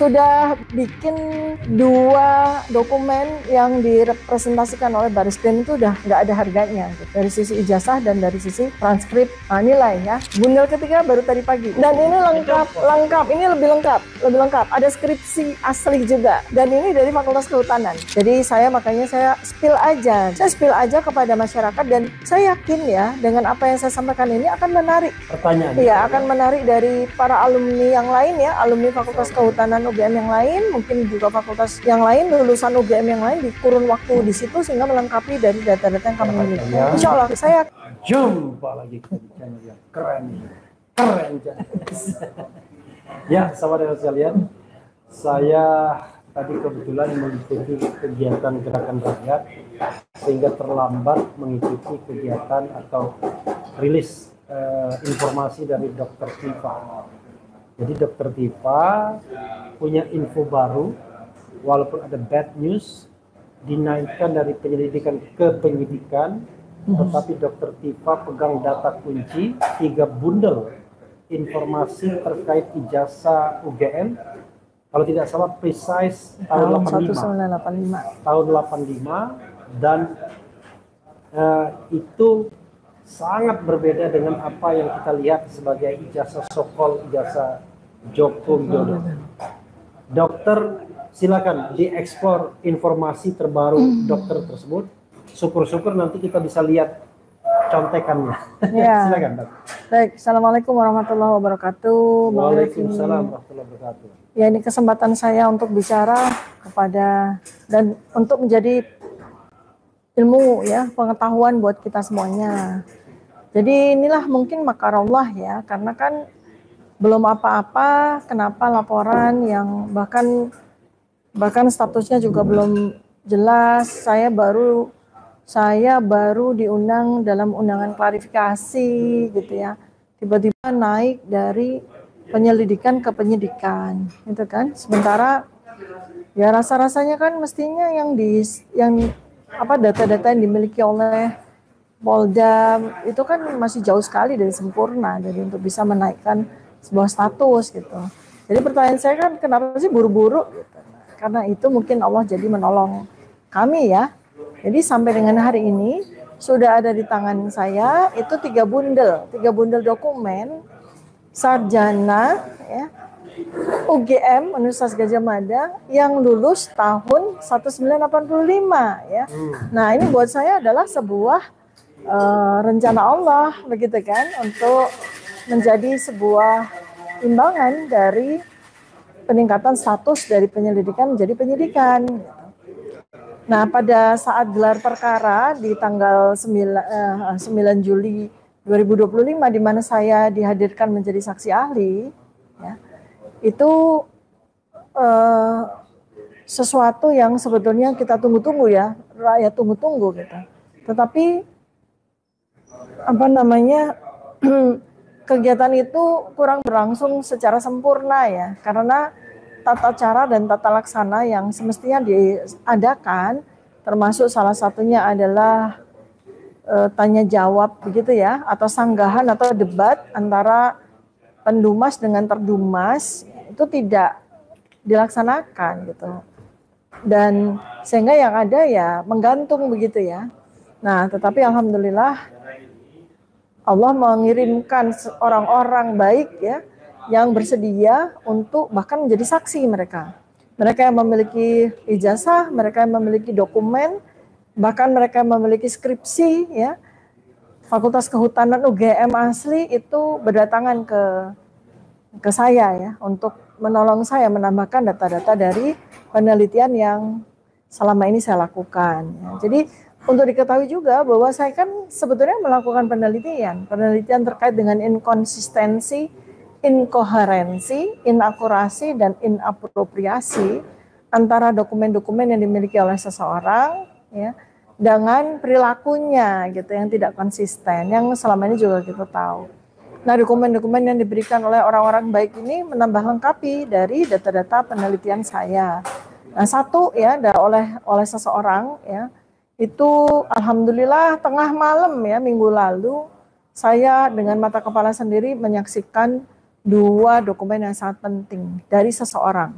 sudah bikin 2 dokumen yang direpresentasikan oleh Baris Krim itu udah nggak ada harganya gitu. Dari sisi ijazah dan dari sisi transkrip nilai ya. Bundel ketiga baru tadi pagi. Dan ini lengkap, ini lebih lengkap. Ada skripsi asli juga. Dan ini dari Fakultas Kehutanan. Jadi makanya saya spill aja kepada masyarakat, dan saya yakin ya dengan apa yang saya sampaikan ini akan menarik pertanyaan. Iya, akan menarik dari para alumni yang lain ya, alumni Fakultas Kehutanan UGM yang lain, mungkin juga fakultas yang lain, lulusan UGM yang lain di kurun waktu di situ sehingga melengkapi dari data-data yang kami miliki. Insya Allah saya jumpa lagi ke channel yang keren. Ya, sahabat sekalian, saya tadi kebetulan mengikuti kegiatan gerakan rakyat sehingga terlambat mengikuti kegiatan atau rilis informasi dari Dr. Tifa. Jadi Dr. Tifa punya info baru, walaupun ada bad news, dinaikkan dari penyelidikan ke penyidikan, tetapi Dr. Tifa pegang data kunci 3 bundel informasi terkait ijazah UGM. Kalau tidak salah precise tahun 85. Tahun 85, dan itu sangat berbeda dengan apa yang kita lihat sebagai ijazah sokol, ijazah Joko Widodo. Dokter, silakan dieksplor informasi terbaru dokter tersebut. Syukur-syukur nanti kita bisa lihat contekannya. Ya. Silakan, Dok. Baik, Assalamualaikum warahmatullahi wabarakatuh. Waalaikumsalam warahmatullahi wabarakatuh. Ya, ini kesempatan saya untuk bicara kepada dan untuk menjadi ilmu ya, pengetahuan buat kita semuanya. Jadi inilah mungkin makarallah ya, karena kan belum apa-apa, kenapa laporan yang bahkan statusnya juga belum jelas. Saya baru diundang dalam undangan klarifikasi gitu ya. Tiba-tiba naik dari penyelidikan ke penyidikan, gitu kan. Sementara ya rasa-rasanya kan mestinya data-data yang dimiliki oleh Polda itu kan masih jauh sekali dari sempurna, jadi untuk bisa menaikkan sebuah status gitu. Jadi pertanyaan saya kan kenapa sih buru-buru gitu. Karena itu mungkin Allah jadi menolong kami ya. Jadi sampai dengan hari ini sudah ada di tangan saya itu 3 bundel dokumen sarjana ya, UGM Universitas Gadjah Mada yang lulus tahun 1985 ya. Nah, ini buat saya adalah sebuah rencana Allah begitu kan, untuk menjadi sebuah imbangan dari peningkatan status dari penyelidikan menjadi penyidikan. Nah, pada saat gelar perkara di tanggal 9 Juli 2025 di mana saya dihadirkan menjadi saksi ahli ya, itu sesuatu yang sebetulnya kita tunggu-tunggu ya, rakyat tunggu-tunggu gitu. Tetapi kegiatan itu kurang berlangsung secara sempurna ya, karena tata cara dan tata laksana yang semestinya diadakan, termasuk salah satunya adalah tanya jawab begitu ya, atau sanggahan atau debat antara pendumas dengan terdumas, itu tidak dilaksanakan gitu. Dan sehingga yang ada ya menggantung begitu ya. Nah, tetapi alhamdulillah Allah mengirimkan orang-orang baik ya, yang bersedia untuk bahkan menjadi saksi mereka. Mereka yang memiliki ijazah, mereka yang memiliki dokumen, bahkan mereka yang memiliki skripsi ya. Fakultas Kehutanan UGM asli itu berdatangan ke saya ya, untuk menolong saya menambahkan data-data dari penelitian yang selama ini saya lakukan ya. Jadi untuk diketahui juga bahwa saya kan sebetulnya melakukan penelitian terkait dengan inkonsistensi, inkoherensi, inakurasi, dan inapropriasi antara dokumen-dokumen yang dimiliki oleh seseorang ya, dengan perilakunya gitu yang tidak konsisten, yang selama ini juga kita tahu. Nah, dokumen-dokumen yang diberikan oleh orang-orang baik ini menambah lengkapi dari data-data penelitian saya. Nah, satu ya oleh seseorang ya, itu alhamdulillah tengah malam ya minggu lalu saya dengan mata kepala sendiri menyaksikan 2 dokumen yang sangat penting dari seseorang.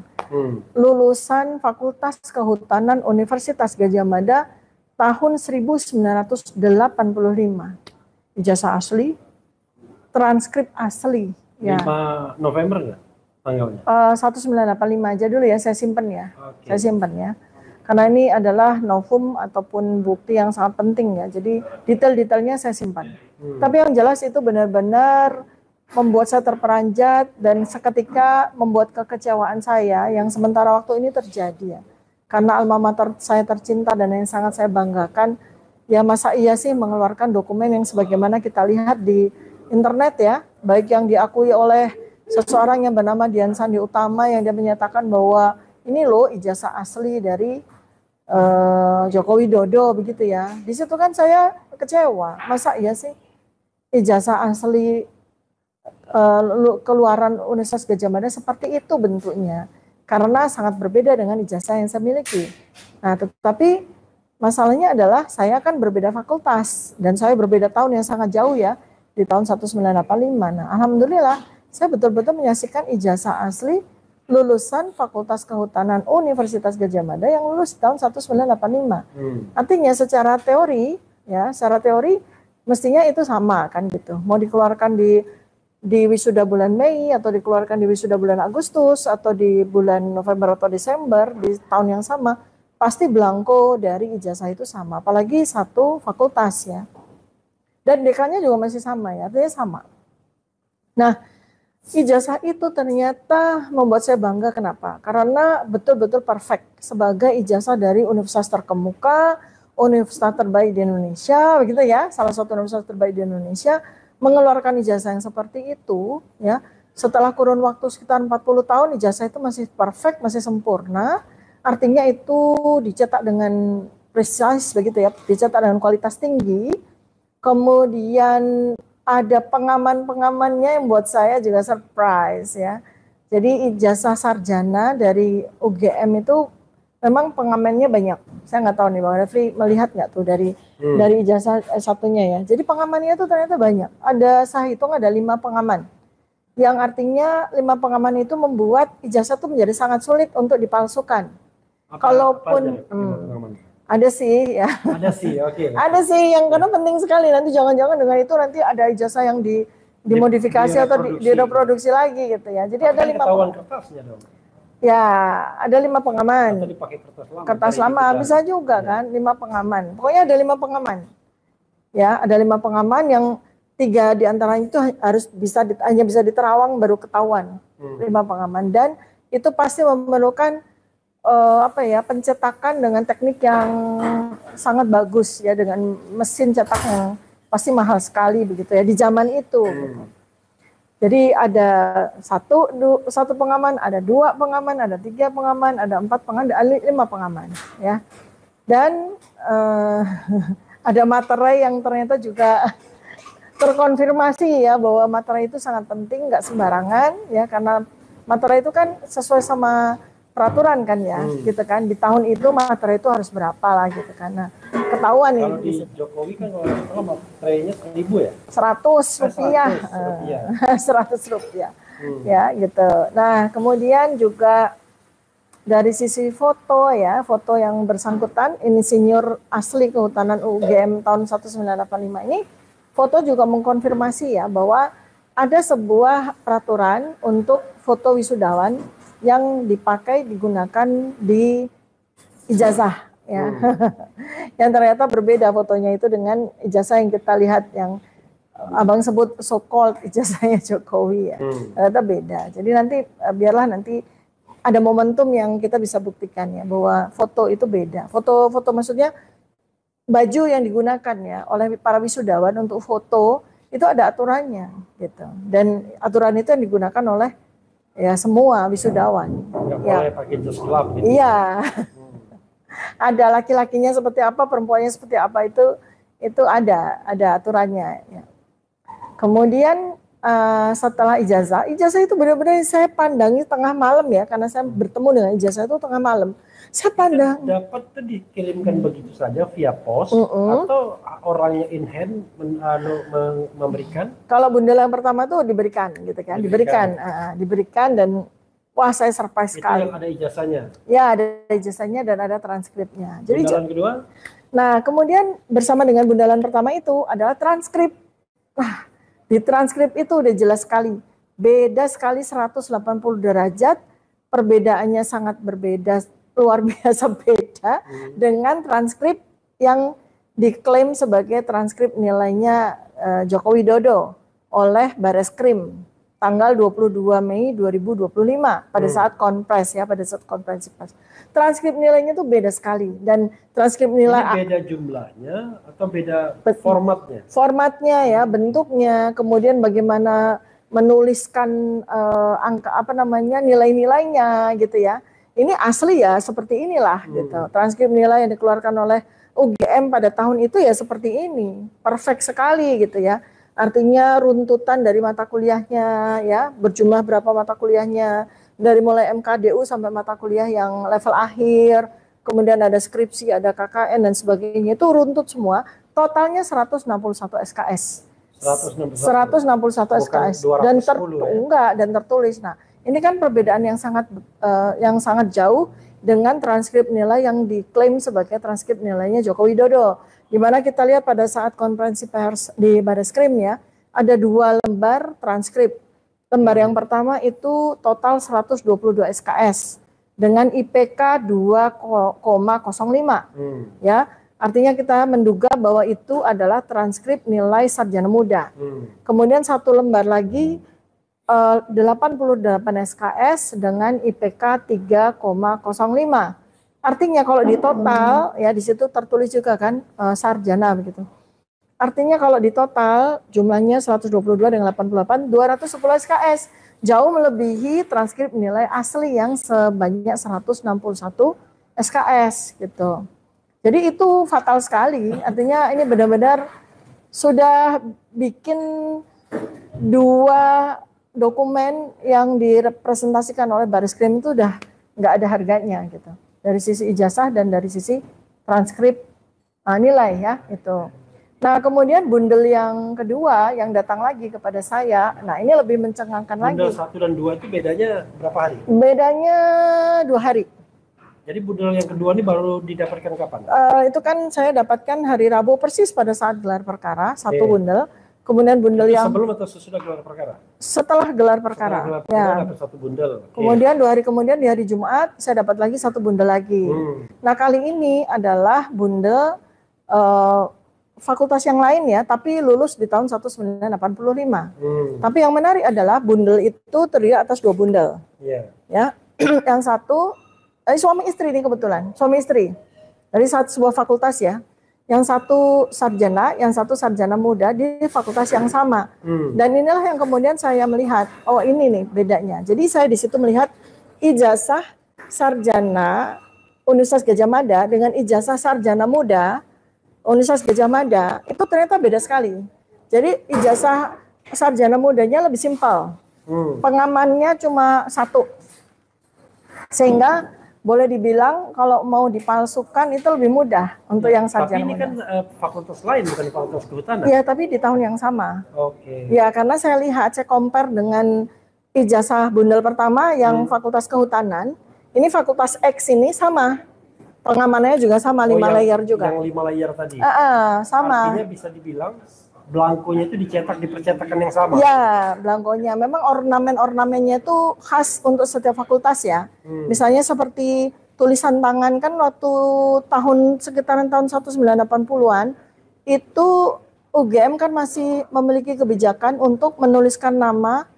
lulusan Fakultas Kehutanan Universitas Gadjah Mada tahun 1985. Ijazah asli, transkrip asli. 5 November nggak tanggalnya? 1985 aja dulu ya, saya simpen ya. Okay. Saya simpen ya. Karena ini adalah novum ataupun bukti yang sangat penting ya. Jadi detail-detailnya saya simpan. Tapi yang jelas itu benar-benar membuat saya terperanjat dan seketika membuat kekecewaan saya yang sementara waktu ini terjadi ya. Karena alma mater saya tercinta dan yang sangat saya banggakan, ya masa iya sih mengeluarkan dokumen yang sebagaimana kita lihat di internet ya, baik yang diakui oleh seseorang yang bernama Dian Sandi Utama yang dia menyatakan bahwa ini loh ijazah asli dari Joko Widodo begitu ya. Di situ kan saya kecewa, masa iya sih ijazah asli keluaran Universitas Gadjah Mada seperti itu bentuknya, karena sangat berbeda dengan ijazah yang saya miliki. Nah, tetapi masalahnya adalah saya kan berbeda fakultas dan saya berbeda tahun yang sangat jauh ya, di tahun 1985. Nah, alhamdulillah saya betul-betul menyaksikan ijazah asli lulusan Fakultas Kehutanan Universitas Gadjah Mada yang lulus tahun 1985. Artinya secara teori ya, secara teori mestinya itu sama kan gitu. Mau dikeluarkan di wisuda bulan Mei atau dikeluarkan di wisuda bulan Agustus atau di bulan November atau Desember di tahun yang sama, pasti blanko dari ijazah itu sama, apalagi satu fakultas ya. Dan dekannya juga masih sama ya, artinya sama. Nah, ijazah itu ternyata membuat saya bangga. Kenapa? Karena betul-betul perfect sebagai ijazah dari universitas terkemuka, universitas terbaik di Indonesia, begitu ya, salah satu universitas terbaik di Indonesia, mengeluarkan ijazah yang seperti itu, ya, setelah kurun waktu sekitar 40 tahun, ijazah itu masih perfect, masih sempurna, artinya itu dicetak dengan precise, begitu ya, dicetak dengan kualitas tinggi, kemudian ada pengaman-pengamannya yang buat saya juga surprise ya. Jadi ijazah sarjana dari UGM itu memang pengamannya banyak. Saya nggak tahu nih Bang Refli melihat nggak tuh dari ijazah satunya ya. Jadi pengamannya itu ternyata banyak. Ada saya hitung ada 5 pengaman. Yang artinya 5 pengaman itu membuat ijazah itu menjadi sangat sulit untuk dipalsukan. Kalaupun ada sih ya. Ada sih, oke. Ada sih yang karena penting sekali, nanti jangan-jangan dengan itu nanti ada ijazah yang dimodifikasi atau direproduksi lagi gitu ya. Jadi ada 5 ketahuan kertasnya dong. Ya, ada 5 pengaman. Atau dipakai kertas lama. Kertas lama bisa juga kan, 5 pengaman. Pokoknya ada 5 pengaman. Ya, ada 5 pengaman yang 3 diantaranya itu harus hanya bisa diterawang baru ketahuan. 5 pengaman dan itu pasti memerlukan pencetakan dengan teknik yang sangat bagus ya, dengan mesin cetak yang pasti mahal sekali begitu ya di zaman itu. Jadi ada satu pengaman, ada 2 pengaman, ada 3 pengaman, ada 4 pengaman, ada 5 pengaman ya. Dan ada materai yang ternyata juga terkonfirmasi ya bahwa materai itu sangat penting, nggak sembarangan ya, karena materai itu kan sesuai sama peraturan kan ya, gitu kan. Di tahun itu materai itu harus berapa lah gitu kan. Nah, ketahuan nih. Kalau di Jokowi kan kalau materainya 1.000 ya? 100 rupiah. 100 rupiah. Ya, gitu. Nah, kemudian juga dari sisi foto ya, foto yang bersangkutan, ini insinyur asli Kehutanan UGM tahun 1985 ini, foto juga mengkonfirmasi ya bahwa ada sebuah peraturan untuk foto wisudawan yang digunakan di ijazah ya. Yang ternyata berbeda fotonya itu dengan ijazah yang kita lihat yang Abang sebut so-called ijazahnya Jokowi ya. Ternyata beda. Jadi nanti biarlah nanti ada momentum yang kita bisa buktikan ya bahwa foto itu beda. Foto maksudnya baju yang digunakan ya oleh para wisudawan untuk foto itu ada aturannya gitu. Dan aturan itu yang digunakan oleh ya semua wisudawan. Nggak ya. boleh pakai jas gelap gitu. Iya. Ada laki-lakinya seperti apa, perempuannya seperti apa, itu ada aturannya ya. Kemudian setelah ijazah itu benar-benar saya pandangi tengah malam ya, karena saya bertemu dengan ijazah itu tengah malam. Saya pandang. Dapat tuh dikirimkan begitu saja via pos atau orangnya in hand memberikan? Kalau bundel yang pertama tuh diberikan gitu kan, diberikan dan Wah, saya surprise Itu sekali. yang ada ijazahnya. Ya, ada ijazahnya dan ada transkripnya. Jadi Bundalan kedua? nah, kemudian bersama dengan bundalan pertama itu adalah transkrip. Nah, di transkrip itu udah jelas sekali. Beda sekali 180 derajat, perbedaannya sangat berbeda, luar biasa beda dengan transkrip yang diklaim sebagai transkrip nilainya Joko Widodo oleh Bareskrim tanggal 22 Mei 2025 pada saat konferensi ya, pada saat konferensi pers. Transkrip nilainya tuh beda sekali dan transkrip nilai ini beda jumlahnya atau beda formatnya? Formatnya ya, bentuknya, kemudian bagaimana menuliskan angka apa namanya nilai-nilainya gitu ya. Ini asli ya seperti inilah gitu. Transkrip nilai yang dikeluarkan oleh UGM pada tahun itu ya seperti ini, perfect sekali gitu ya. Artinya runtutan dari mata kuliahnya ya, berjumlah berapa mata kuliahnya, dari mulai MKDU sampai mata kuliah yang level akhir, kemudian ada skripsi, ada KKN dan sebagainya, itu runtut semua, totalnya 161 SKS. 161 SKS dan tertulis. Nah, ini kan perbedaan yang sangat jauh dengan transkrip nilai yang diklaim sebagai transkrip nilainya Joko Widodo. Di mana kita lihat pada saat konferensi pers di Bareskrim ya, ada 2 lembar transkrip. Lembar yang pertama itu total 122 SKS dengan IPK 2,05. Ya, artinya kita menduga bahwa itu adalah transkrip nilai sarjana muda. Kemudian satu lembar lagi 88 SKS dengan IPK 3,05. Artinya kalau di total ya di situ tertulis juga kan sarjana begitu. Artinya kalau di total jumlahnya 122 dengan 88 210 SKS. Jauh melebihi transkrip nilai asli yang sebanyak 161 SKS gitu. Jadi itu fatal sekali. Artinya ini benar-benar sudah bikin 2 dokumen yang direpresentasikan oleh Bareskrim itu udah nggak ada harganya gitu. Dari sisi ijazah dan dari sisi transkrip nilai ya itu. Nah kemudian bundel yang kedua yang datang lagi kepada saya, nah ini lebih mencengangkan lagi. Bundel 1 dan 2 itu bedanya berapa hari? Bedanya 2 hari. Jadi bundel yang kedua ini baru didapatkan kapan? Itu kan saya dapatkan hari Rabu persis pada saat gelar perkara, satu bundel. Kemudian bundel itu yang sebelum atau sesudah gelar perkara? Setelah gelar perkara. Setelah gelar perkara ya. dapat 1 bundel. Kemudian 2 hari kemudian di hari Jumat saya dapat lagi 1 bundel lagi. Nah kali ini adalah bundel fakultas yang lain ya, tapi lulus di tahun 1985. Tapi yang menarik adalah bundel itu terdiri atas 2 bundel. Ya, yang satu suami istri nih kebetulan, suami istri dari sebuah fakultas ya. Yang satu sarjana, yang satu sarjana muda di fakultas yang sama. Dan inilah yang kemudian saya melihat, oh ini nih bedanya. Jadi saya di situ melihat ijazah sarjana Universitas Gadjah Mada dengan ijazah sarjana muda Universitas Gadjah Mada itu ternyata beda sekali. Jadi ijazah sarjana mudanya lebih simpel. Pengamannya cuma 1. Sehingga boleh dibilang kalau mau dipalsukan itu lebih mudah untuk yang sarjana muda. Tapi ini kan fakultas lain, bukan fakultas kehutanan. Iya, tapi di tahun yang sama. Oke. Ya, karena saya lihat, saya compare dengan ijazah bundel pertama yang fakultas kehutanan. Ini fakultas X ini sama. Pengamanannya juga sama, 5 layer juga. Yang 5 layer tadi? Sama. Artinya bisa dibilang belangkonya itu dicetak di percetakan yang sama? Ya, belangkonya. Memang ornamen-ornamennya itu khas untuk setiap fakultas ya. Misalnya seperti tulisan tangan kan waktu sekitaran tahun 1980-an, itu UGM kan masih memiliki kebijakan untuk menuliskan nama,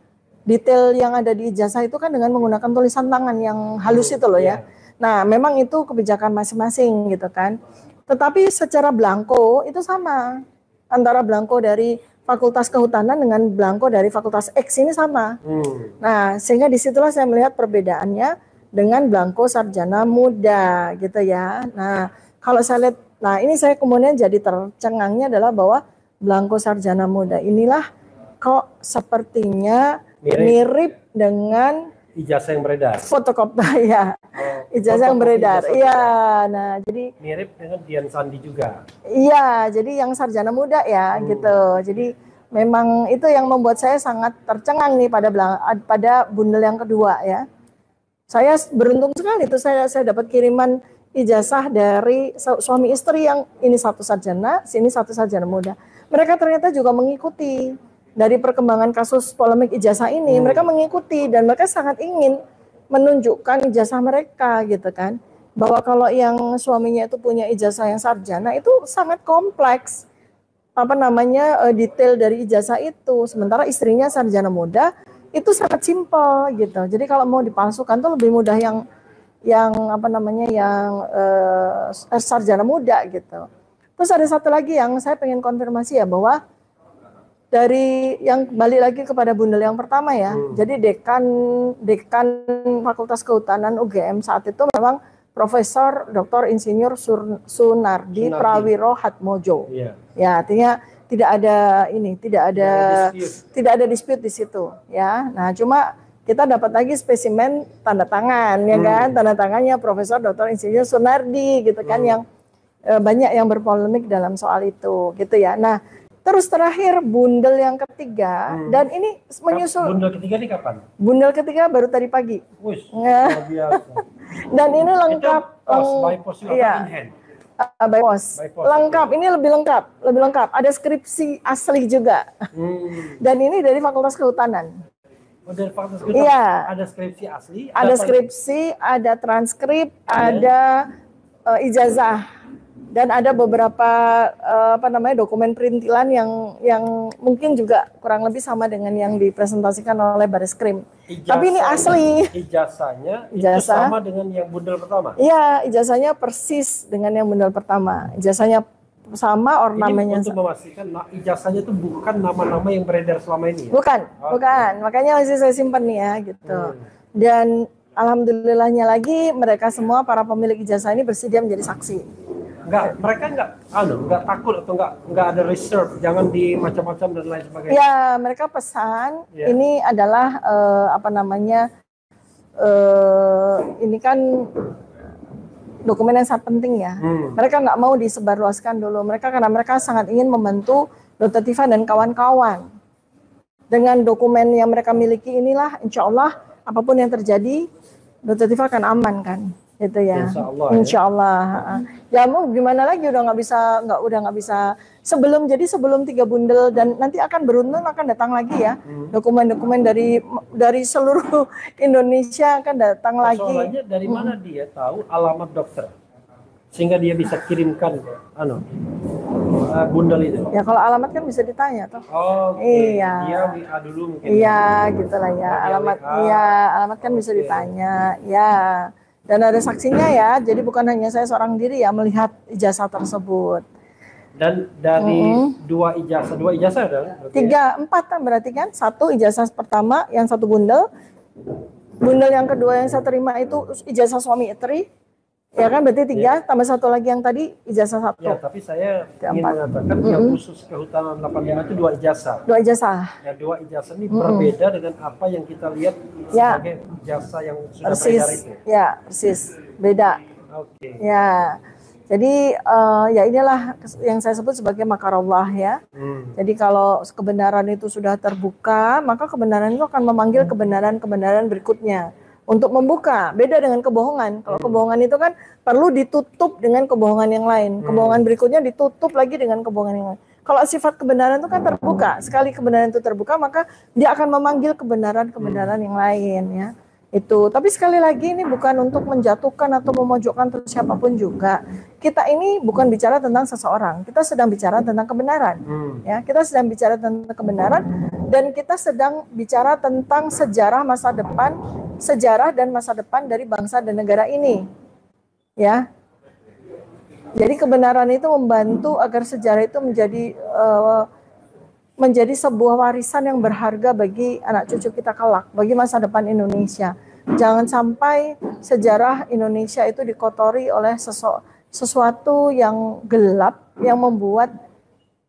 detail yang ada di ijazah itu kan dengan menggunakan tulisan tangan yang halus itu loh ya. Nah, memang itu kebijakan masing-masing gitu kan. Tetapi secara belangko itu sama. Antara belangko dari Fakultas Kehutanan dengan belangko dari Fakultas X ini sama. Nah, sehingga disitulah saya melihat perbedaannya dengan belangko sarjana muda gitu ya. Nah, kalau saya lihat, nah ini saya kemudian jadi tercengangnya adalah bahwa belangko sarjana muda inilah kok sepertinya mirip dengan ijazah yang beredar. Fotokopi ya. Ijazah yang beredar. Iya, nah jadi mirip dengan Dian Sandi juga. Iya, jadi yang sarjana muda ya gitu. Jadi memang itu yang membuat saya sangat tercengang nih pada bundel yang kedua ya. Saya beruntung sekali itu saya dapat kiriman ijazah dari suami istri yang ini satu sarjana, sini satu sarjana muda. Mereka ternyata juga mengikuti dari perkembangan kasus polemik ijazah ini. Mereka mengikuti dan mereka sangat ingin menunjukkan ijazah mereka gitu kan. Bahwa kalau yang suaminya itu punya ijazah yang sarjana itu sangat kompleks. Apa namanya detail dari ijazah itu. Sementara istrinya sarjana muda itu sangat simpel gitu. Jadi kalau mau dipalsukan tuh lebih mudah yang apa namanya yang sarjana muda gitu. Terus ada satu lagi yang saya pengen konfirmasi ya, bahwa dari yang balik lagi kepada bundel yang pertama ya. Jadi dekan Fakultas Kehutanan UGM saat itu memang Profesor Dr. Insinyur Sunardi Prawiro Hatmojo. Ya, artinya tidak ada dispute di situ ya. Nah, cuma kita dapat lagi spesimen tanda tangan ya kan, tanda tangannya Profesor Dr. Insinyur Sunardi gitu kan, yang banyak yang berpolemik dalam soal itu gitu ya. Nah, terus terakhir bundel yang ketiga dan ini menyusul. Bundel ketiga ini kapan? Bundel ketiga baru tadi pagi. Luar biasa. Dan ini lengkap. By post iya. in hand. By post. Lengkap, ini lebih lengkap. Ada skripsi asli juga. Dan ini dari Fakultas Kehutanan. Oh, dari Fakultas Kehutanan. Iya. Ada skripsi asli. Ada skripsi, ada transkrip, ada ijazah, dan ada beberapa dokumen perintilan yang mungkin juga kurang lebih sama dengan yang dipresentasikan oleh Bareskrim. Tapi ini asli. Ijazahnya itu sama dengan yang bundel pertama? Iya, ijazahnya persis dengan yang bundel pertama. Ijazahnya sama, ornamennya. Ini untuk memastikan ijazahnya itu bukan nama-nama yang beredar selama ini ya? Bukan. Makanya masih saya simpan nih ya gitu. Dan alhamdulillahnya lagi mereka semua para pemilik ijazah ini bersedia menjadi saksi. Mereka nggak takut atau nggak ada reserve, jangan di macam-macam dan lain sebagainya. Ya, mereka pesan ini adalah ini kan dokumen yang sangat penting ya. Mereka nggak mau disebarluaskan dulu. Karena mereka sangat ingin membantu Dr. Tifa dan kawan-kawan. Dengan dokumen yang mereka miliki inilah, insya Allah apapun yang terjadi, Dr. Tifa akan aman kan. Itu ya, insya Allah. Ya mau gimana lagi, udah nggak bisa. Sebelum 3 bundel dan nanti akan beruntun akan datang lagi ya, dokumen-dokumen dari seluruh Indonesia akan datang lagi. Soalnya dari mana dia tahu alamat dokter sehingga dia bisa kirimkan bundel itu? Ya kalau alamat kan bisa ditanya toh. Iya. Dia WA dulu mungkin. Iya, gitulah ya. Alamat kan bisa ditanya. Ya. Dan ada saksinya ya, jadi bukan hanya saya seorang diri ya melihat ijazah tersebut. Dan dari dua ijazah adalah? 4 kan berarti kan, 1 ijazah pertama yang 1 bundel yang kedua yang saya terima itu ijazah suami istri, ya kan berarti 3, tambah 1 lagi yang tadi ijazah 1. Ya, tapi saya ingin mengatakan yang khusus Kehutanan 85 itu 2 ijazah. 2 ijazah. Ya, 2 ijazah ini berbeda dengan apa yang kita lihat sebagai ijazah yang sudah beredar itu. Ya, persis. Beda. Oke. Ya. Jadi ya inilah yang saya sebut sebagai makarullah ya. Jadi kalau kebenaran itu sudah terbuka, maka kebenaran itu akan memanggil kebenaran-kebenaran berikutnya untuk membuka. Beda dengan kebohongan. Kalau kebohongan itu kan perlu ditutup dengan kebohongan yang lain. Kebohongan berikutnya ditutup lagi dengan kebohongan yang lain. Kalau sifat kebenaran itu kan terbuka. Sekali kebenaran itu terbuka, maka dia akan memanggil kebenaran-kebenaran yang lain ya. Itu. Tapi sekali lagi ini bukan untuk menjatuhkan atau memojokkan siapapun juga. Kita ini bukan bicara tentang seseorang. Kita sedang bicara tentang kebenaran. Ya, kita sedang bicara tentang kebenaran dan kita sedang bicara tentang sejarah dan masa depan dari bangsa dan negara ini. Ya. Jadi kebenaran itu membantu agar sejarah itu menjadi sebuah warisan yang berharga bagi anak cucu kita kelak, bagi masa depan Indonesia. Jangan sampai sejarah Indonesia itu dikotori oleh sesuatu yang gelap, yang membuat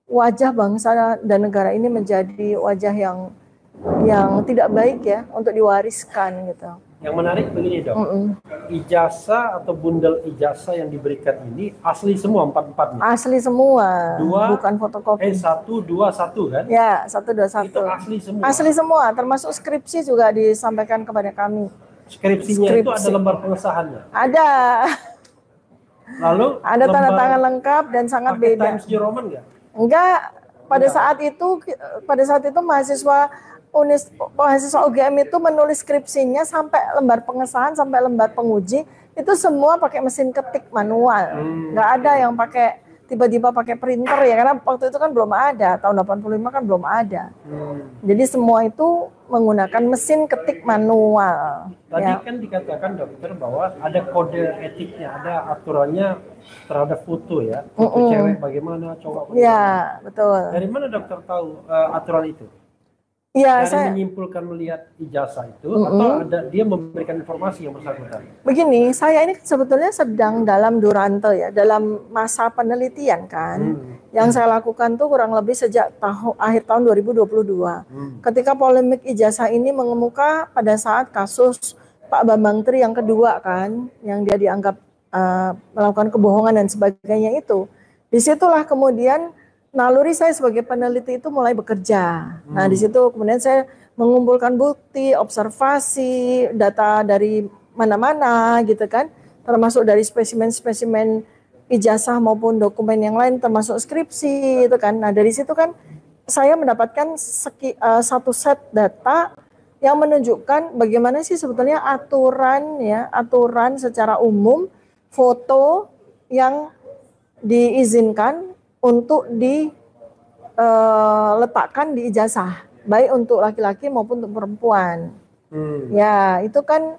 wajah bangsa dan negara ini menjadi wajah yang tidak baik ya, untuk diwariskan gitu. Yang menarik begini dok, ijazah atau bundel ijazah yang diberikan ini asli semua 4-4-nya? Asli semua, bukan fotokopi. 1, 2, 1 kan? Ya, 1, 2, 1. Itu asli semua? Asli semua, termasuk skripsi juga disampaikan kepada kami. Skripsinya itu ada Skripsi. lembar pengesahannya. Ada. Lalu Ada tanda tangan lengkap dan sangat pakai beda. Times New Roman nggak? Enggak, pada saat itu mahasiswa UGM itu menulis skripsinya sampai lembar pengesahan sampai lembar penguji itu semua pakai mesin ketik manual. Nggak ada yang pakai tiba-tiba pakai printer ya, karena waktu itu kan belum ada, tahun 85 kan belum ada. Jadi semua itu menggunakan mesin ketik manual. Tadi Ya. kan dikatakan dokter bahwa ada kode etiknya, ada aturannya terhadap foto ya, foto cewek bagaimana, cowok bagaimana. Ya, betul. Dari mana dokter tahu aturan itu? Ya, Dari menyimpulkan melihat ijazah itu, atau ada dia memberikan informasi yang bersangkutan? begini, saya ini sebetulnya sedang dalam durante ya, dalam masa penelitian kan. Yang saya lakukan tuh kurang lebih sejak akhir tahun 2022. Ketika polemik ijazah ini mengemuka pada saat kasus Pak Bambang Tri yang kedua kan, yang dia dianggap melakukan kebohongan dan sebagainya itu. Disitulah kemudian naluri saya sebagai peneliti itu mulai bekerja. Nah, di situ kemudian saya mengumpulkan bukti, observasi, data dari mana-mana gitu kan, termasuk dari spesimen-spesimen ijazah maupun dokumen yang lain termasuk skripsi itu kan. Nah, dari situ kan saya mendapatkan satu set data yang menunjukkan bagaimana sih sebetulnya aturan secara umum foto yang diizinkan untuk diletakkan di ijazah, baik untuk laki-laki maupun untuk perempuan. Ya, itu kan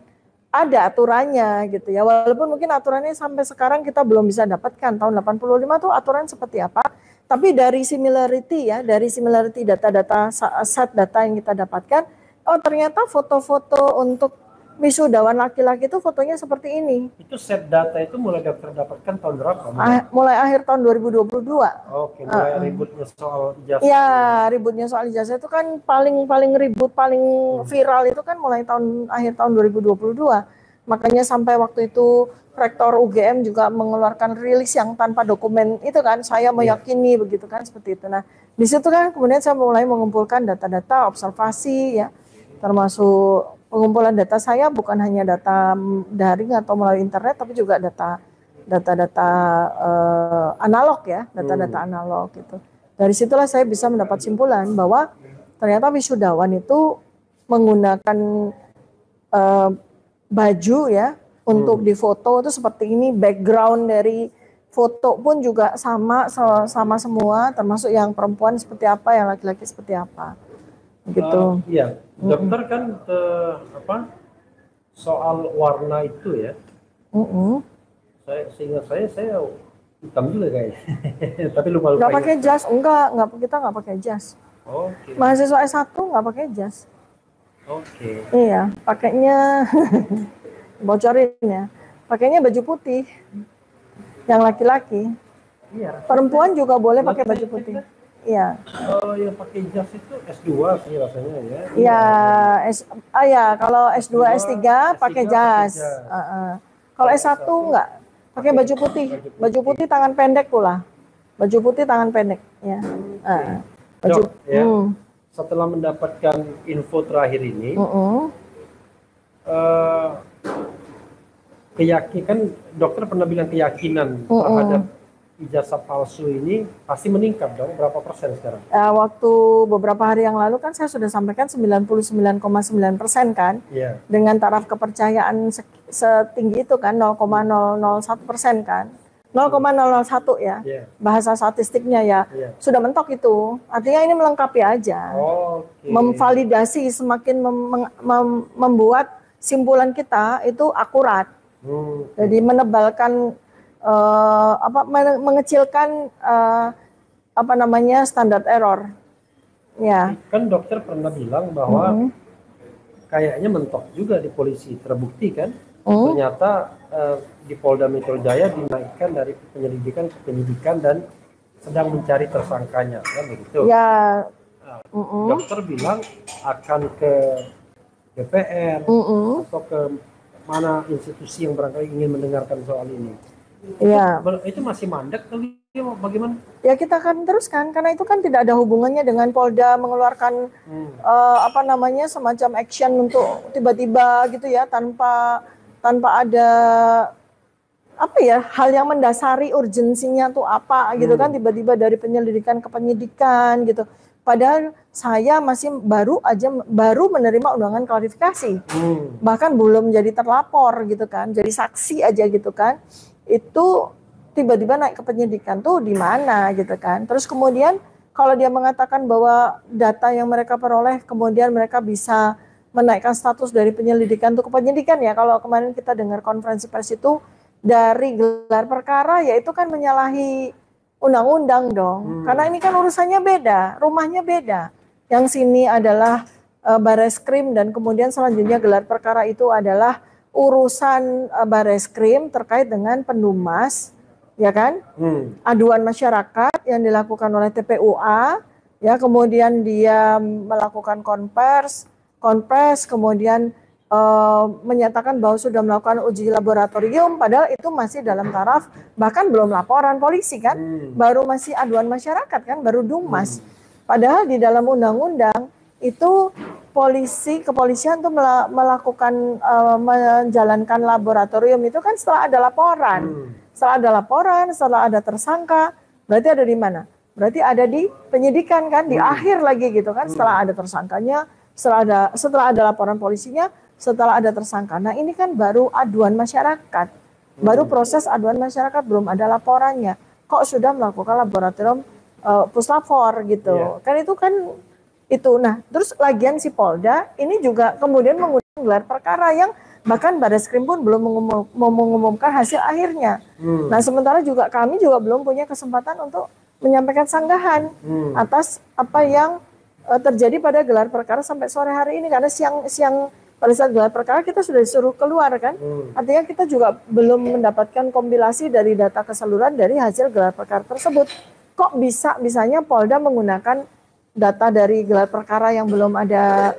ada aturannya gitu ya. Walaupun mungkin aturannya sampai sekarang kita belum bisa dapatkan. Tahun 85 tuh aturan seperti apa. Tapi dari similarity data-data, set data yang kita dapatkan, oh ternyata foto-foto untuk wisudawan laki-laki itu fotonya seperti ini. Itu set data itu mulai dokter dapatkan tahun berapa? Mulai akhir tahun 2022. Oke, mulai ributnya soal ijazah. Ya, ributnya soal ijazah itu kan paling ribut, paling viral itu kan mulai akhir tahun 2022. Makanya sampai waktu itu Rektor UGM juga mengeluarkan rilis yang tanpa dokumen itu kan, saya meyakini begitu kan, seperti itu. Nah, di situ kan kemudian saya mulai mengumpulkan data-data observasi ya, termasuk pengumpulan data saya bukan hanya data daring atau melalui internet, tapi juga data-data analog ya, data-data analog gitu. Dari situlah saya bisa mendapat simpulan bahwa ternyata wisudawan itu menggunakan baju ya untuk difoto itu seperti ini, background dari foto pun juga sama semua, termasuk yang perempuan seperti apa, yang laki-laki seperti apa. Gitu. Iya, dokter kan soal warna itu ya. Seingat saya hitam juga kayaknya. Tapi lupa. Nggak pakai jas, kita nggak pakai jas. Oke. Mahasiswa S1 nggak pakai jas. Oke. Iya, pakainya bocorin ya. Pakainya baju putih. Yang laki-laki. Iya. Perempuan juga boleh pakai baju putih. Iya. Kalau yang pakai jas itu S2 sih rasanya ya. Iya, kalau S2, S3 pakai jas. Kalau S1 enggak, pakai baju putih. Baju putih tangan pendek pula. Baju putih tangan pendek ya. Baju. Dok, ya, setelah mendapatkan info terakhir ini, keyakinan dokter pernah bilang keyakinan terhadap ijazah palsu ini pasti meningkat dong, berapa persen sekarang? Waktu beberapa hari yang lalu kan saya sudah sampaikan 99,9% kan, dengan taraf kepercayaan setinggi itu kan 0,001% kan, 0,001 ya, bahasa statistiknya ya, sudah mentok itu, artinya ini melengkapi aja, memvalidasi, semakin membuat simpulan kita itu akurat, jadi menebalkan mengecilkan standar error. Ya. Kan dokter pernah bilang bahwa kayaknya mentok juga di polisi, terbukti kan? Ternyata di Polda Metro Jaya dinaikkan dari penyelidikan ke penyidikan dan sedang mencari tersangkanya, kan begitu? Ya. Dokter bilang akan ke DPR atau ke mana institusi yang barangkali ingin mendengarkan soal ini. Ya, Itu masih mandek atau bagaimana? ya kita akan teruskan karena itu kan tidak ada hubungannya dengan Polda mengeluarkan apa namanya semacam action untuk tiba-tiba gitu ya tanpa tanpa ada apa ya hal yang mendasari urgensinya tuh apa gitu kan tiba-tiba dari penyelidikan ke penyidikan gitu. Padahal saya masih baru menerima undangan klarifikasi. Bahkan belum jadi terlapor gitu kan, jadi saksi aja gitu kan. Itu tiba-tiba naik ke penyidikan tuh di mana gitu kan. Terus kemudian kalau dia mengatakan bahwa data yang mereka peroleh kemudian mereka bisa menaikkan status dari penyelidikan tuh ke penyidikan ya. Kalau kemarin kita dengar konferensi pers itu dari gelar perkara ya itu kan menyalahi undang-undang dong. Karena ini kan urusannya beda, rumahnya beda. Yang sini adalah Bareskrim dan kemudian selanjutnya gelar perkara itu adalah urusan Bareskrim terkait dengan Pendumas, ya kan? Aduan masyarakat yang dilakukan oleh TPUA, ya kemudian dia melakukan konpres, kemudian menyatakan bahwa sudah melakukan uji laboratorium, padahal itu masih dalam taraf bahkan belum laporan polisi kan, baru masih aduan masyarakat kan, baru Dumas. Padahal di dalam undang-undang itu kepolisian tuh melakukan menjalankan laboratorium itu kan setelah ada laporan, setelah ada tersangka, berarti ada di mana? Berarti ada di penyidikan kan, di akhir lagi gitu kan, setelah ada tersangkanya, setelah ada laporan polisinya, setelah ada tersangka. Nah ini kan baru aduan masyarakat, baru proses aduan masyarakat, belum ada laporannya. Kok sudah melakukan laboratorium puslapor gitu? Kan itu kan itu. Nah terus lagian si Polda ini juga kemudian menggunakan gelar perkara yang bahkan Bareskrim pun belum mengumumkan hasil akhirnya. Nah sementara juga kami juga belum punya kesempatan untuk menyampaikan sanggahan atas apa yang terjadi pada gelar perkara sampai sore hari ini, karena siang pada saat gelar perkara kita sudah disuruh keluar kan, artinya kita juga belum mendapatkan kompilasi dari data keseluruhan dari hasil gelar perkara tersebut. Kok bisanya Polda menggunakan data dari gelar perkara yang belum ada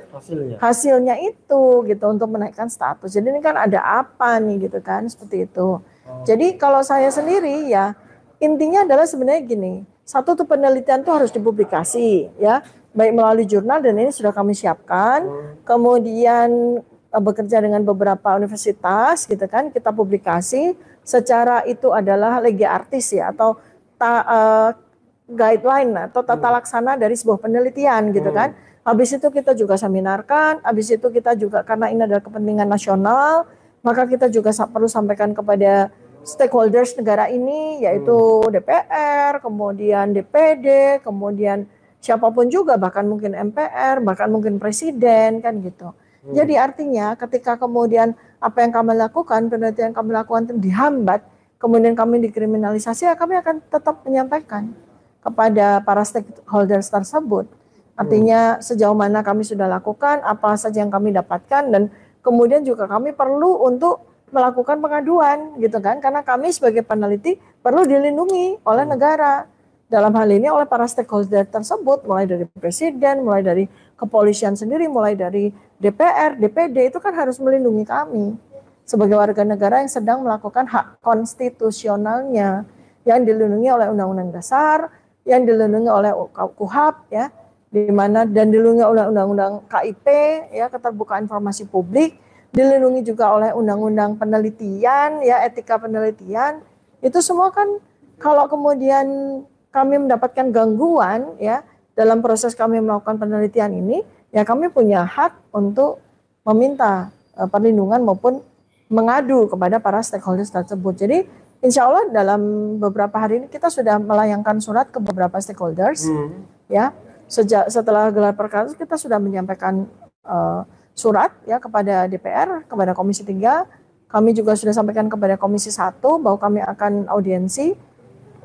hasilnya itu gitu untuk menaikkan status. Jadi ini kan ada apa nih gitu kan, seperti itu. Jadi kalau saya sendiri ya intinya adalah sebenarnya gini, satu tuh penelitian tuh harus dipublikasi ya, baik melalui jurnal dan ini sudah kami siapkan. Kemudian bekerja dengan beberapa universitas gitu kan, kita publikasi secara itu adalah lege artis ya atau guideline atau tata laksana dari sebuah penelitian gitu kan. Habis itu kita juga seminarkan, habis itu kita juga karena ini adalah kepentingan nasional, maka kita juga perlu sampaikan kepada stakeholders negara ini, yaitu DPR, kemudian DPD, kemudian siapapun juga, bahkan mungkin MPR, bahkan mungkin presiden kan gitu. Jadi artinya ketika kemudian apa yang kami lakukan, penelitian yang kami lakukan dihambat, kemudian kami dikriminalisasi, ya kami akan tetap menyampaikan kepada para stakeholders tersebut. Artinya sejauh mana kami sudah lakukan, apa saja yang kami dapatkan, dan kemudian juga kami perlu untuk melakukan pengaduan gitu kan, karena kami sebagai peneliti perlu dilindungi oleh negara. Dalam hal ini oleh para stakeholder tersebut, mulai dari presiden, mulai dari kepolisian sendiri, mulai dari DPR, DPD, itu kan harus melindungi kami sebagai warga negara yang sedang melakukan hak konstitusionalnya yang dilindungi oleh Undang-Undang Dasar, yang dilindungi oleh KUHP ya, di mana dan dilindungi oleh Undang-Undang KIP ya, keterbukaan informasi publik, dilindungi juga oleh Undang-Undang Penelitian ya, etika penelitian. Itu semua kan kalau kemudian kami mendapatkan gangguan ya dalam proses kami melakukan penelitian ini, ya kami punya hak untuk meminta perlindungan maupun mengadu kepada para stakeholders tersebut. Jadi insya Allah dalam beberapa hari ini kita sudah melayangkan surat ke beberapa stakeholders ya. Setelah gelar perkara kita sudah menyampaikan surat ya kepada DPR, kepada Komisi 3. Kami juga sudah sampaikan kepada Komisi 1 bahwa kami akan audiensi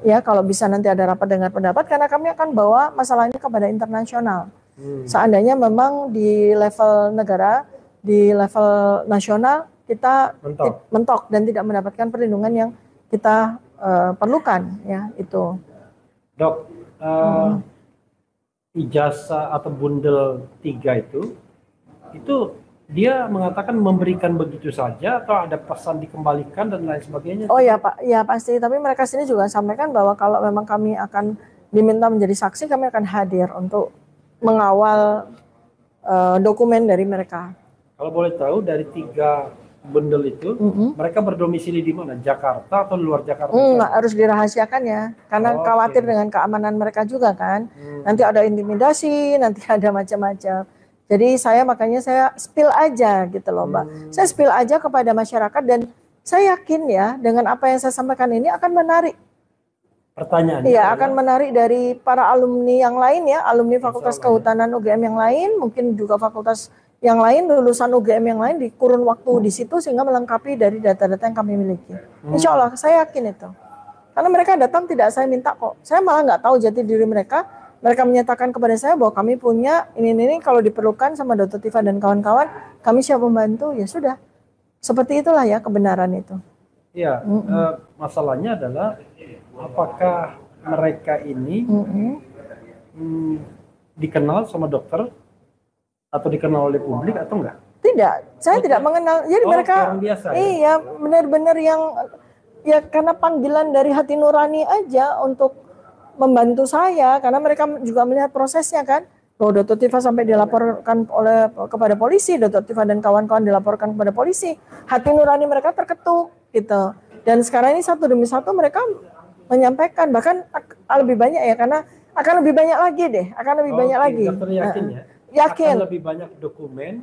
ya, kalau bisa nanti ada rapat dengar pendapat, karena kami akan bawa masalah ini kepada internasional. Seandainya memang di level negara, di level nasional kita mentok dan tidak mendapatkan perlindungan yang kita perlukan ya itu. Dok, ijazah atau bundel 3 itu dia mengatakan memberikan begitu saja atau ada pesan dikembalikan dan lain sebagainya? Oh ya Pak, ya pasti. Tapi mereka sini juga sampaikan bahwa kalau memang kami akan diminta menjadi saksi, kami akan hadir untuk mengawal dokumen dari mereka. Kalau boleh tahu dari 3 bundel itu, mereka berdomisili di mana? Jakarta atau luar Jakarta? Harus dirahasiakan ya, karena khawatir dengan keamanan mereka juga kan. Nanti ada intimidasi, nanti ada macam-macam. Jadi makanya saya spill aja gitu loh Mbak. Saya spill aja kepada masyarakat dan saya yakin ya dengan apa yang saya sampaikan ini akan menarik. Pertanyaannya? Iya, akan menarik dari para alumni yang lain ya, alumni Fakultas Kehutanan UGM yang lain, mungkin juga fakultas yang lain, lulusan UGM yang lain di kurun waktu di situ sehingga melengkapi dari data-data yang kami miliki. Insya Allah, saya yakin itu. Karena mereka datang tidak saya minta kok. Saya malah nggak tahu jati diri mereka. Mereka menyatakan kepada saya bahwa kami punya ini kalau diperlukan sama Dr. Tifa dan kawan-kawan, kami siap membantu. Ya sudah, seperti itulah ya kebenaran itu. Iya, masalahnya adalah apakah mereka ini dikenal sama dokter atau dikenal oleh publik atau enggak? Tidak, saya tidak mengenal. Jadi mereka orang biasa, iya benar-benar yang ya karena panggilan dari hati nurani aja untuk membantu saya, karena mereka juga melihat prosesnya kan. Bahwa Dr. Tifa sampai dilaporkan kepada polisi, Dr. Tifa dan kawan-kawan dilaporkan kepada polisi. Hati nurani mereka terketuk gitu. Dan sekarang ini satu demi satu mereka menyampaikan, bahkan lebih banyak ya, karena akan lebih banyak lagi deh, akan lebih banyak lagi. Dokter yakin ya? Yakin. Akan lebih banyak dokumen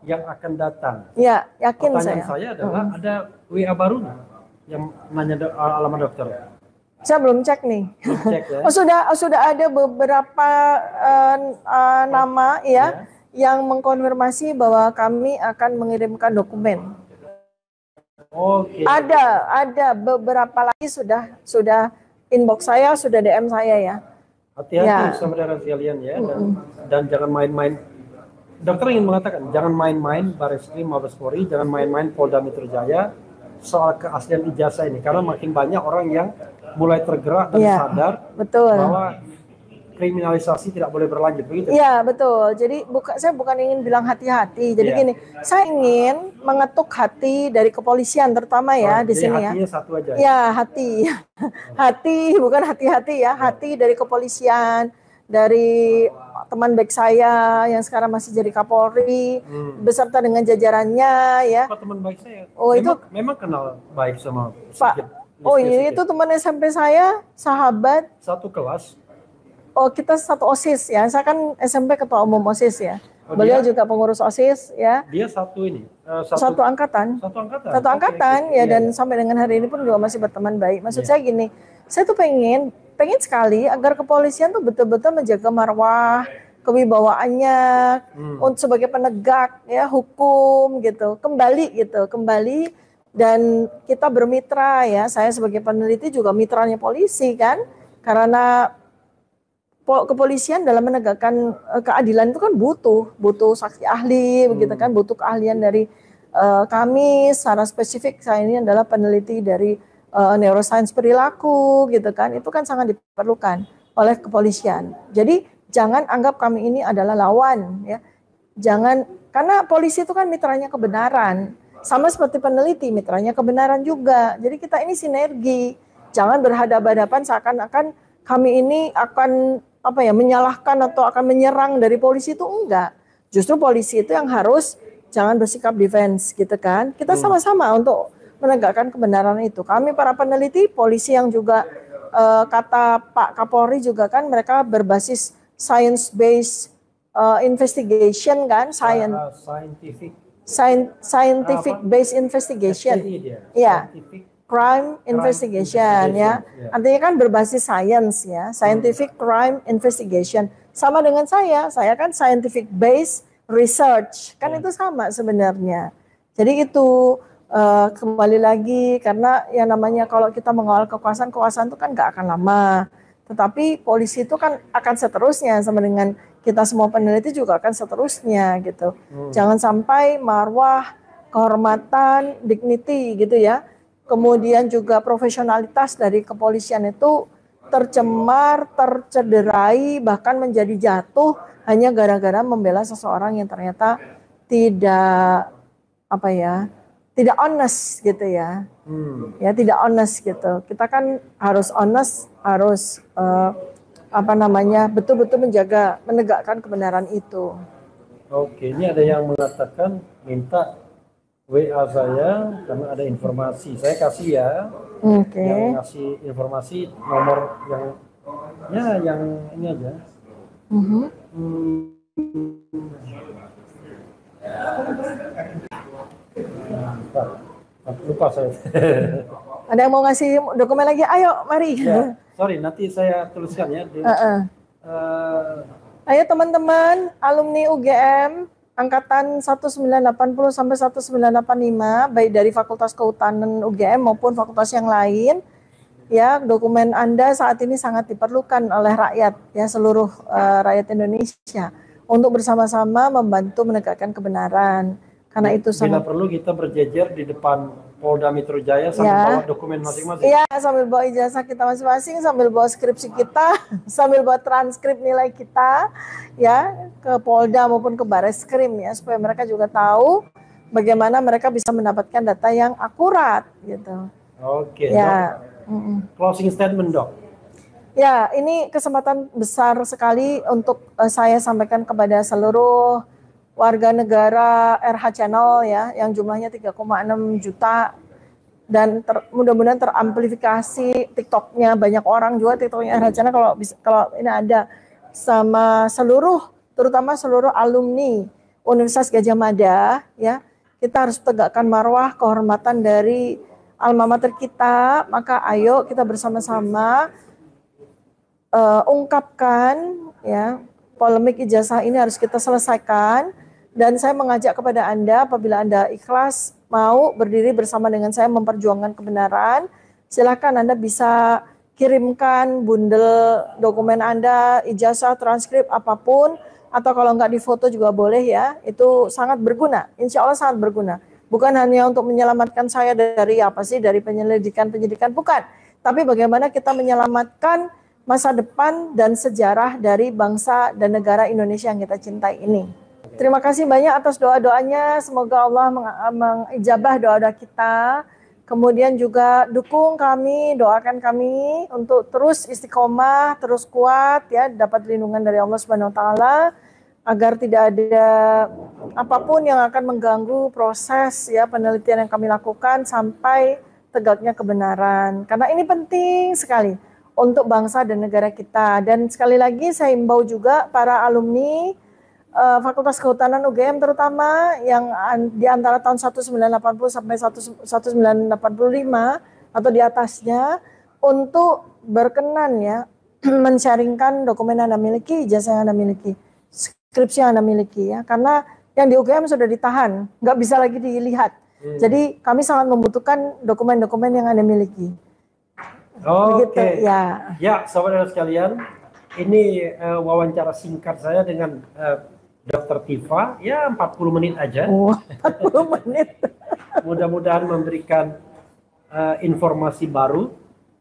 yang akan datang. Iya, yakin. Pertanyaan saya adalah ada WA baru yang nanya alamat dokter. Saya belum cek nih. Belum cek, ya? Sudah ada beberapa nama ya yang mengkonfirmasi bahwa kami akan mengirimkan dokumen. Oke. Ada beberapa lagi sudah inbox saya, sudah DM saya ya. Hati-hati saudara sekalian ya, dan jangan main-main. Dokter ingin mengatakan jangan main-main Bareskrim Mabes Polri, jangan main-main Polda Metro Jaya soal keaslian ijazah ini, karena makin banyak orang yang mulai tergerak dan sadar bahwa kriminalisasi tidak boleh berlanjut, begitu? Iya, betul. Jadi saya bukan ingin bilang hati-hati. Jadi gini, saya ingin mengetuk hati dari kepolisian terutama ya di sini ya. Hatinya satu aja. Ya, hati. Hati, bukan hati-hati ya. Hati dari kepolisian, dari teman baik saya yang sekarang masih jadi Kapolri, beserta dengan jajarannya ya. Apa teman baik saya? Oh, memang kenal baik sama Pak. Oh, ini itu teman SMP saya, sahabat. Satu kelas. Oh, kita satu OSIS ya. Saya kan SMP ketua umum OSIS ya. Beliau juga pengurus OSIS ya. Dia satu ini. Satu angkatan. Satu angkatan ya, dan sampai dengan hari ini pun juga masih berteman baik. Maksud saya gini, saya tuh pengen sekali agar kepolisian tuh betul-betul menjaga marwah, kewibawaannya untuk sebagai penegak ya hukum gitu. Kembali dan kita bermitra ya. Saya sebagai peneliti juga mitranya polisi kan. Karena kepolisian dalam menegakkan keadilan itu kan butuh saksi ahli begitu kan, butuh keahlian dari kami secara spesifik. Saya ini adalah peneliti dari neuroscience perilaku gitu kan, itu kan sangat diperlukan oleh kepolisian. Jadi jangan anggap kami ini adalah lawan ya, jangan, karena polisi itu kan mitranya kebenaran, sama seperti peneliti mitranya kebenaran juga. Jadi kita ini sinergi, jangan berhadapan-hadapan seakan-akan kami ini akan menyalahkan atau akan menyerang dari polisi, itu enggak. Justru polisi itu yang harus jangan bersikap defense gitu kan. Kita sama-sama untuk menegakkan kebenaran itu. Kami para peneliti, polisi yang juga kata Pak Kapolri juga kan mereka berbasis science based investigation kan, scientific based investigation. Ya. Crime investigation ya. Artinya kan berbasis science ya, scientific crime investigation. Sama dengan saya kan scientific based research. Kan itu sama sebenarnya. Jadi itu kembali lagi, karena yang namanya kalau kita mengawal kekuasaan itu kan nggak akan lama. Tetapi polisi itu kan akan seterusnya, sama dengan kita semua peneliti juga akan seterusnya gitu. Jangan sampai marwah, kehormatan, dignity gitu ya. Kemudian juga profesionalitas dari kepolisian itu tercemar, tercederai, bahkan menjadi jatuh hanya gara-gara membela seseorang yang ternyata tidak apa ya, tidak honest gitu ya. Ya tidak honest gitu. Kita kan harus honest, harus apa namanya, betul-betul menjaga, menegakkan kebenaran itu. Oke, ini ada yang mengatakan minta WA saya karena ada informasi. Saya kasih ya. Oke. Yang ngasih informasi nomor yang ini aja. Lupa saya. Ada yang mau ngasih dokumen lagi? Ayo, mari. Ya, sorry, nanti saya tuliskan ya. Ayo teman-teman, alumni UGM angkatan 1980 sampai 1985, baik dari Fakultas Kehutanan UGM maupun fakultas yang lain, ya, dokumen Anda saat ini sangat diperlukan oleh rakyat, ya, seluruh rakyat Indonesia untuk bersama-sama membantu menegakkan kebenaran. Karena itu bila perlu kita berjejer di depan Polda Metro Jaya sambil bawa dokumen masing-masing. Iya, sambil bawa ijazah kita masing-masing, sambil bawa skripsi kita, sambil bawa transkrip nilai kita, ya, ke Polda maupun ke Bareskrim, ya, supaya mereka juga tahu bagaimana mereka bisa mendapatkan data yang akurat, gitu. Oke. Ya. Closing statement, Dok. Ya, ini kesempatan besar sekali untuk saya sampaikan kepada seluruh warga negara RH Channel, ya, yang jumlahnya 3,6 juta, dan mudah-mudahan teramplifikasi TikToknya banyak orang juga, TikToknya RH Channel kalau ini ada sama seluruh, terutama seluruh alumni Universitas Gadjah Mada, ya, kita harus tegakkan marwah kehormatan dari alma mater kita. Maka ayo kita bersama-sama ungkapkan, ya, polemik ijazah ini harus kita selesaikan. Dan saya mengajak kepada Anda, apabila Anda ikhlas mau berdiri bersama dengan saya memperjuangkan kebenaran, silakan Anda bisa kirimkan bundel dokumen Anda, ijazah, transkrip, apapun, atau kalau nggak difoto juga boleh, ya. Itu sangat berguna, insya Allah sangat berguna. Bukan hanya untuk menyelamatkan saya dari dari penyidikan, bukan. Tapi bagaimana kita menyelamatkan masa depan dan sejarah dari bangsa dan negara Indonesia yang kita cintai ini. Terima kasih banyak atas doa-doanya. Semoga Allah mengijabah doa-doa kita. Kemudian juga dukung kami, doakan kami untuk terus istiqomah, terus kuat, ya, dapat lindungan dari Allah Subhanahu wa taala, agar tidak ada apapun yang akan mengganggu proses, ya, penelitian yang kami lakukan sampai tegaknya kebenaran. Karena ini penting sekali untuk bangsa dan negara kita. Dan sekali lagi saya himbau juga para alumni Fakultas Kehutanan UGM terutama yang di antara tahun 1980 sampai 1985 atau di atasnya, untuk berkenan, ya, men-sharingkan dokumen yang Anda miliki, ijazah yang Anda miliki, skripsi yang Anda miliki, ya, karena yang di UGM sudah ditahan, nggak bisa lagi dilihat. Jadi kami sangat membutuhkan dokumen-dokumen yang Anda miliki. Oke. Ya. Ya, saudara sekalian, ini wawancara singkat saya dengan Dr. Tifa, ya, 40 menit aja. 40 menit. Mudah-mudahan memberikan informasi baru,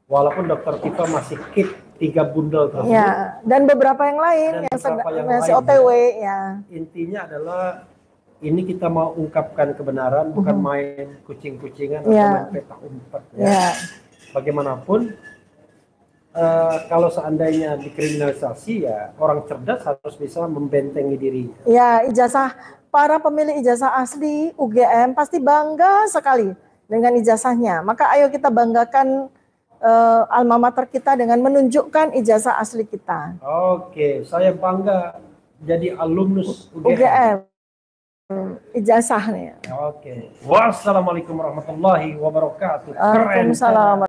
walaupun Dr. Tifa masih keep 3 bundel tersebut. Ya, dan beberapa yang lain yang masih OTW, ya. Intinya adalah ini kita mau ungkapkan kebenaran, bukan main kucing-kucingan atau main petak umpet. Ya. Bagaimanapun, kalau seandainya dikriminalisasi, ya, orang cerdas harus bisa membentengi dirinya. Ya, ijazah, para pemilik ijazah asli UGM pasti bangga sekali dengan ijazahnya. Maka ayo kita banggakan alma mater kita dengan menunjukkan ijazah asli kita. Oke, saya bangga jadi alumnus UGM. Ijazahnya. Oke. Wassalamualaikum warahmatullahi wabarakatuh. Waalaikumsalam.